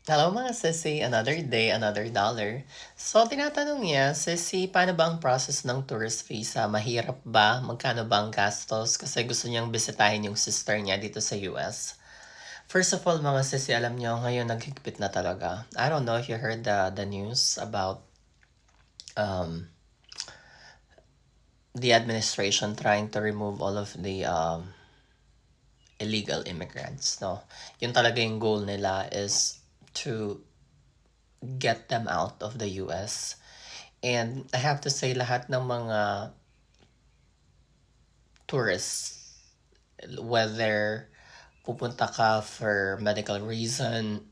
Hello mga sisi, another day, another dollar. So, tinatanong niya, sisi, paano ba ang process ng tourist visa? Mahirap ba? Magkano ba ang gastos? Kasi gusto niyang bisitahin yung sister niya dito sa US. First of all, mga sisi, alam niyo, ngayon naghigpit na talaga. I don't know if you heard the news about um, the administration trying to remove all of the illegal immigrants, no? Yun talaga yung goal nila is to get them out of the US. And I have to say, lahat ng mga tourists, whether pupunta ka for medical reason,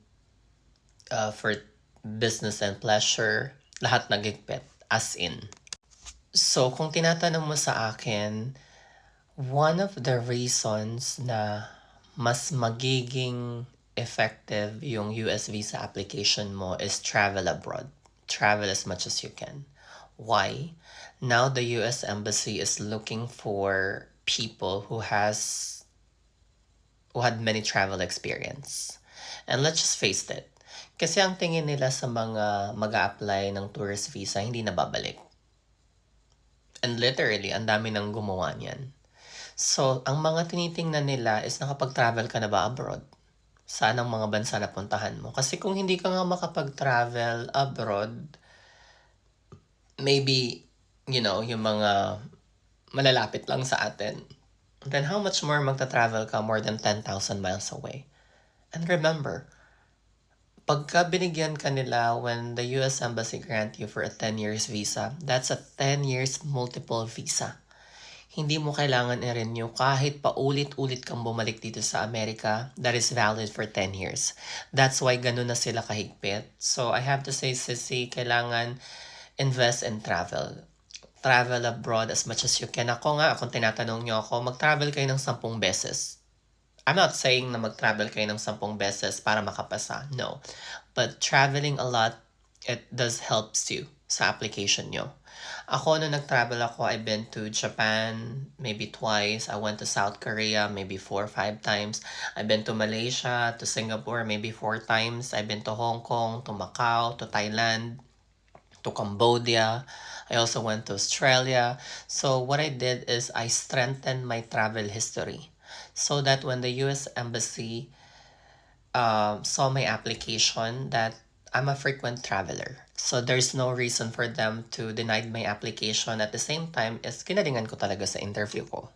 for business and pleasure, lahat nagigpit, as in. So, kung tinatanong mo sa akin, one of the reasons na mas magiging effective yung US visa application mo is travel abroad. Travel as much as you can. Why? Now the US Embassy is looking for people who had many travel experience. And let's just face it. Kasi ang tingin nila sa mga mag-a-apply ng tourist visa, hindi na babalik. And literally, ang dami nang gumawa niyan. So, ang mga tinitingnan nila is nakapag-travel ka na ba abroad? Saan ang mga bansa na puntahan mo? Kasi kung hindi ka nga makapag-travel abroad, maybe, yung mga malalapit lang sa atin. Then how much more magta-travel ka more than 10,000 miles away? And remember, pagka binigyan ka nila when the US Embassy grant you for a 10 years visa, that's a 10 years multiple visa. Hindi mo kailangan i-renew kahit paulit-ulit kang bumalik dito sa Amerika that is valid for 10 years. That's why ganun na sila kahigpit. So I have to say, sissy, kailangan invest in travel. Travel abroad as much as you can. Ako nga, kung tinatanong nyo ako, mag-travel kayo ng 10 beses. I'm not saying na mag-travel kayo ng 10 beses para makapasa. No. But traveling a lot, it does helps you sa application nyo. Ako, nung nag-travel ako, I've been to Japan maybe twice. I went to South Korea maybe 4 or 5 times. I've been to Malaysia, to Singapore maybe 4 times. I've been to Hong Kong, to Macau, to Thailand, to Cambodia. I also went to Australia. So what I did is I strengthened my travel history so that when the US Embassy saw my application that I'm a frequent traveler. So there's no reason for them to deny my application. At the same time, is kinalingan ko talaga sa interview ko.